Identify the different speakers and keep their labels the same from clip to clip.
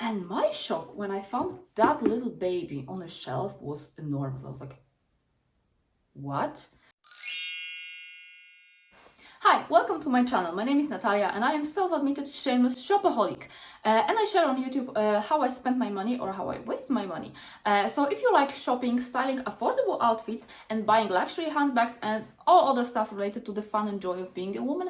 Speaker 1: And my shock when I found that little baby on a shelf was enormous. I was like, what? Hi, welcome to my channel. My name is Natalia and I am self-admitted shameless shopaholic. And I share on YouTube how I spend my money or how I waste my money. So if you like shopping, styling affordable outfits and buying luxury handbags and all other stuff related to the fun and joy of being a woman,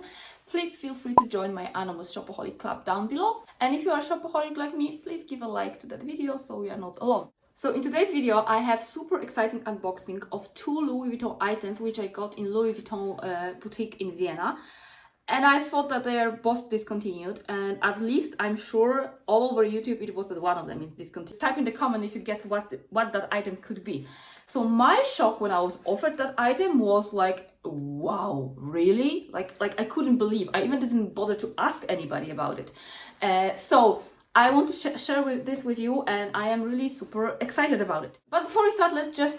Speaker 1: please feel free to join my anonymous shopaholic club down below. And if you are a shopaholic like me, please give a like to that video so we are not alone. So in today's video, I have super exciting unboxing of 2 Louis Vuitton items which I got in Louis Vuitton boutique in Vienna. And I thought that they are both discontinued, and at least I'm sure all over YouTube it was that one of them is discontinued. Type in the comment if you guess what that item could be. So my shock when I was offered that item was like, wow, really? Like I couldn't believe. I even didn't bother to ask anybody about it. So I want to share this with you, and I am really super excited about it. But before we start, let's just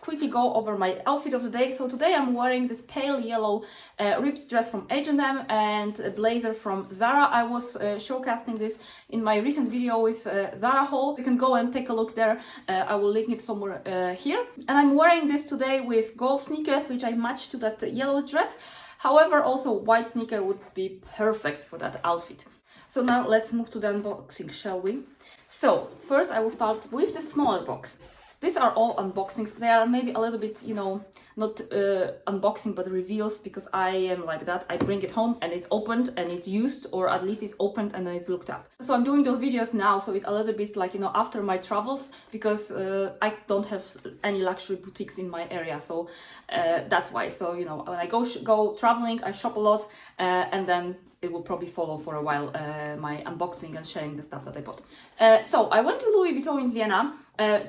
Speaker 1: quickly go over my outfit of the day. So today I'm wearing this pale yellow ripped dress from H&M and a blazer from Zara. I was showcasing this in my recent video with Zara haul. You can go and take a look there. I will link it somewhere here. And I'm wearing this today with gold sneakers, which I matched to that yellow dress. However, also white sneaker would be perfect for that outfit. So now let's move to the unboxing, shall we? So first I will start with the smaller boxes. These are all unboxings. They are maybe a little bit, you know, not unboxing but reveals, because I am like that. I bring it home and it's opened and it's used, or at least it's opened and then it's looked up. So I'm doing those videos now, so it's a little bit like, you know, after my travels, because I don't have any luxury boutiques in my area, so that's why. So, you know, when I go traveling, I shop a lot, and then it will probably follow for a while, my unboxing and sharing the stuff that I bought. So I went to Louis Vuitton in Vienna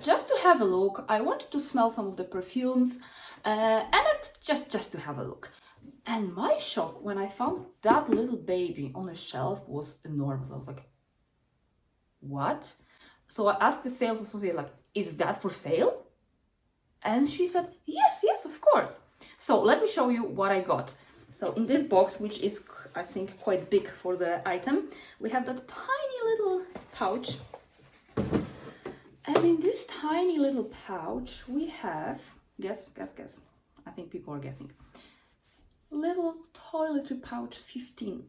Speaker 1: just to have a look. I wanted to smell some of the perfumes and just to have a look. And my shock when I found that little baby on a shelf was enormous. I was like, what? So I asked the sales associate, like, is that for sale? And she said, yes, of course. So let me show you what I got. So in this box, which is, I think, quite big for the item, we have that tiny little pouch. And in this tiny little pouch, we have, guess. I think people are guessing. Little Toiletry Pouch 15.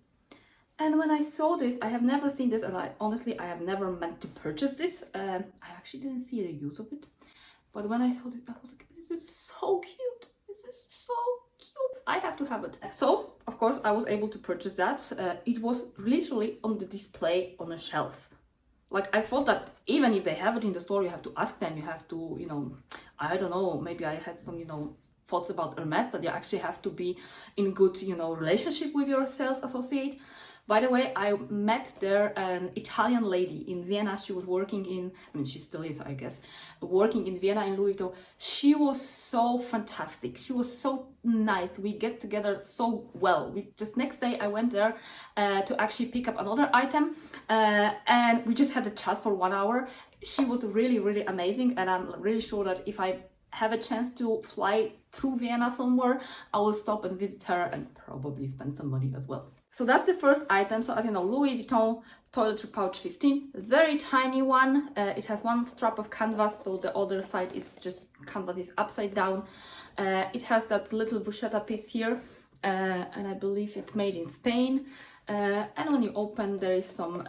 Speaker 1: And when I saw this, I have never seen this, and honestly, I have never meant to purchase this. I actually didn't see the use of it. But when I saw this, I was like, this is so cute. This is so cute. I have to have it. So, of course, I was able to purchase that. It was literally on the display on a shelf. Like, I thought that even if they have it in the store, you have to ask them, you have to, you know, I don't know, maybe I had some, you know, thoughts about Hermes, that you actually have to be in good, you know, relationship with your sales associate. By the way, I met there an Italian lady in Vienna. She was working in, I mean, she still is, I guess, working in Vienna in Louis Vuitton. She was so fantastic. She was so nice. We get together so well. Just next day, I went there to actually pick up another item, and we just had a chat for 1 hour. She was really, really amazing, and I'm really sure that if I have a chance to fly through Vienna somewhere, I will stop and visit her and probably spend some money as well. So that's the first item. So as you know, Louis Vuitton Toiletry Pouch 15, very tiny one. It has one strap of canvas, so the other side is just canvas is upside down. It has that little bruschetta piece here, and I believe it's made in Spain. And when you open, there is some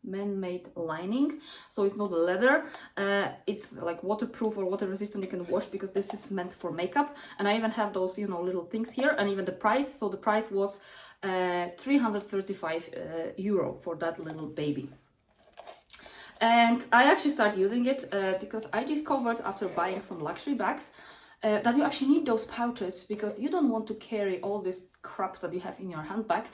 Speaker 1: man-made lining, so it's not leather. It's like waterproof or water resistant. You can wash, because this is meant for makeup. And I even have those, you know, little things here, and even the price. So the price was 335 euro for that little baby. And I actually started using it because I discovered after buying some luxury bags that you actually need those pouches, because you don't want to carry all this crap that you have in your handbag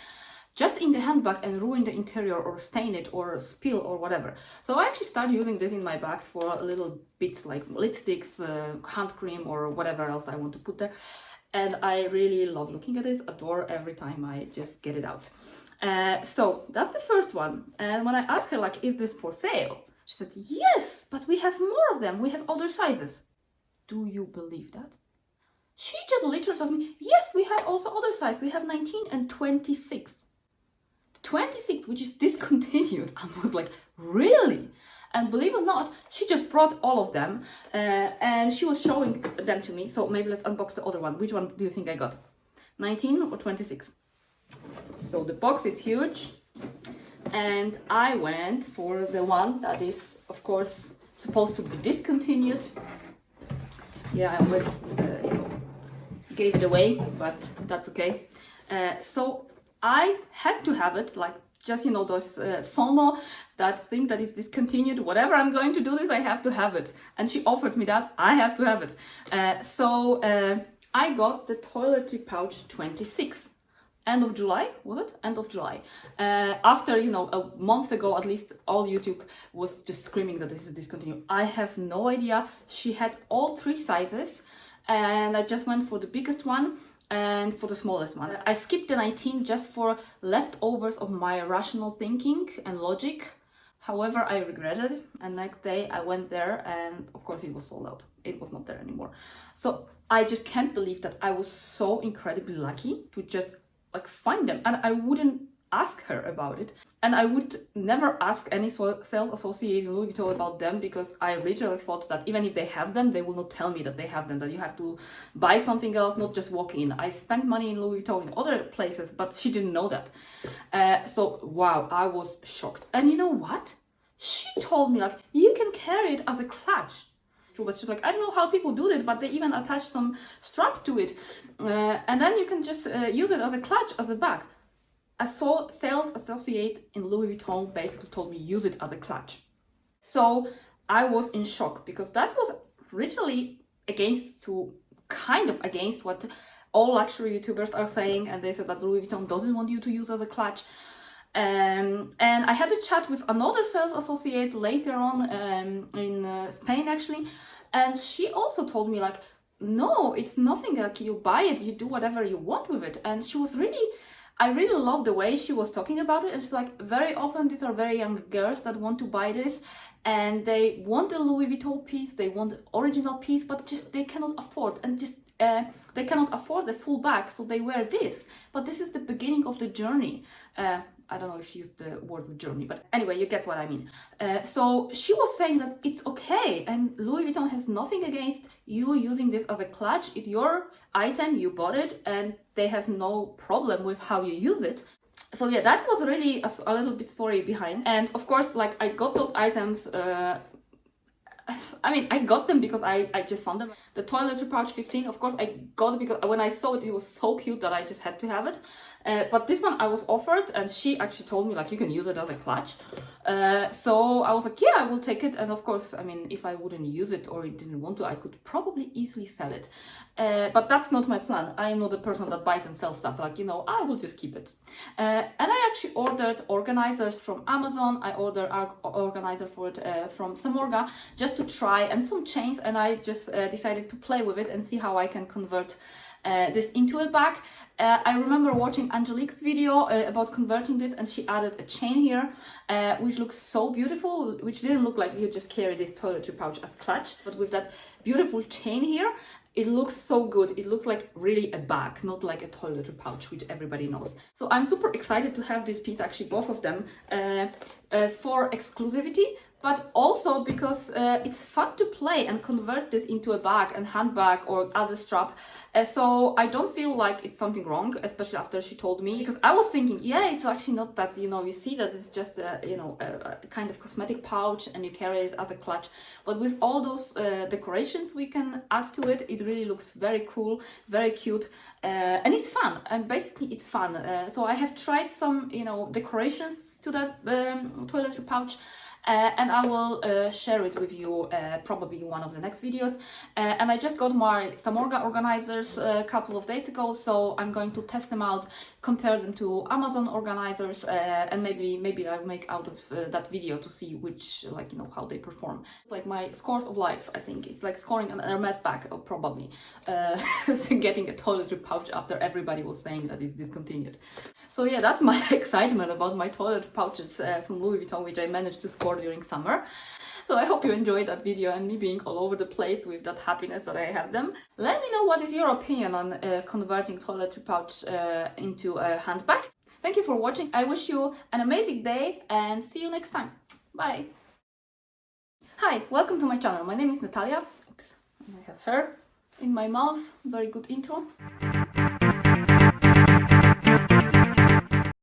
Speaker 1: just in the handbag and ruin the interior or stain it or spill or whatever. So I actually started using this in my bags for little bits like lipsticks, hand cream, or whatever else I want to put there. And I really love looking at this, adore every time I just get it out. So that's the first one. And when I asked her, like, is this for sale? She said, yes, but we have more of them. We have other sizes. Do you believe that? She just literally told me, yes, we have also other sizes. We have 19 and 26. 26, which is discontinued. I was like, really? And believe it or not, she just brought all of them and she was showing them to me. So maybe let's unbox the other one. Which one do you think I got? 19 or 26? So the box is huge. And I went for the one that is, of course, supposed to be discontinued. Yeah, I already gave it away, but that's okay. So I had to have it, like, just, you know, those FOMO, that thing that is discontinued, whatever I'm going to do this, I have to have it. And she offered me that, I have to have it. So I got the Toiletry Pouch 26. End of July, was it? End of July. After, you know, a month ago, at least all YouTube was just screaming that this is discontinued. I have no idea. She had all 3 sizes and I just went for the biggest one and for the smallest one. I skipped the 19 just for leftovers of my rational thinking and logic. However, I regretted it, and next day I went there and of course it was sold out. It was not there anymore. So I just can't believe that I was so incredibly lucky to just like find them, and I wouldn't ask her about it, and I would never ask any sales associate in Louis Vuitton about them, because I originally thought that even if they have them, they will not tell me that they have them, that you have to buy something else, not just walk in. I spent money in Louis Vuitton in other places, but she didn't know that. So wow, I was shocked. And you know what? She told me, like, you can carry it as a clutch. But she's like, I don't know how people do it, but they even attach some strap to it. And then you can just use it as a clutch, as a bag. A sales associate in Louis Vuitton basically told me use it as a clutch. So I was in shock, because that was originally kind of against what all luxury YouTubers are saying, and they said that Louis Vuitton doesn't want you to use as a clutch. And I had a chat with another sales associate later on in Spain actually, and she also told me, like, no, it's nothing, like, you buy it, you do whatever you want with it. And she was I really love the way she was talking about it. It's like, very often these are very young girls that want to buy this, and they want a Louis Vuitton piece, they want the original piece, but just they cannot afford, and just they cannot afford the full bag, so they wear this. But this is the beginning of the journey. I don't know if she used the word journey, but anyway, you get what I mean. So she was saying that it's okay, and Louis Vuitton has nothing against you using this as a clutch. It's your item, you bought it, and they have no problem with how you use it. So yeah, that was really a little bit story behind. And of course, like, I got those items, I mean, I got them because I just found them. The Toiletry Pouch 15, of course, I got it because when I saw it, it was so cute that I just had to have it. But this one I was offered, and she actually told me, like, you can use it as a clutch. So I was like, yeah, I will take it. And of course, I mean, if I wouldn't use it or didn't want to, I could probably easily sell it. But that's not my plan. I am not the person that buys and sells stuff. Like, you know, I will just keep it. And I actually ordered organizers from Amazon. I ordered an organizer for it from Samorga, just to try, and some chains. And I just decided to play with it and see how I can convert this into a bag. I remember watching Angelique's video about converting this, and she added a chain here, which looks so beautiful, which didn't look like you just carry this toiletry pouch as clutch, but with that beautiful chain here, it looks so good. It looks like really a bag, not like a toiletry pouch, which everybody knows. So I'm super excited to have this piece, actually both of them, for exclusivity, but also because it's fun to play and convert this into a bag and handbag or other strap. So I don't feel like it's something wrong, especially after she told me, because I was thinking, yeah, it's actually not that, you know, you see that it's just a, you know, a kind of cosmetic pouch and you carry it as a clutch. But with all those decorations we can add to it, it really looks very cool, very cute, and it's fun. And basically it's fun. So I have tried some, you know, decorations to that toiletry pouch. And I will share it with you probably in one of the next videos. And I just got my Samorga Organizers a couple of days ago, so I'm going to test them out, compare them to Amazon Organizers, and maybe I'll make out of that video to see which, like, you know, how they perform. It's like my scores of life, I think. It's like scoring an Hermes bag, probably. Getting a toiletry pouch after everybody was saying that it's discontinued. So yeah, that's my excitement about my toiletry pouches from Louis Vuitton, which I managed to score during summer. So I hope you enjoyed that video and me being all over the place with that happiness that I have them. Let me know what is your opinion on converting toiletry pouch into a handbag. Thank you for watching. I wish you an amazing day and see you next time. Bye. Hi, welcome to my channel. My name is Natalia. Oops, I have hair in my mouth. Very good intro.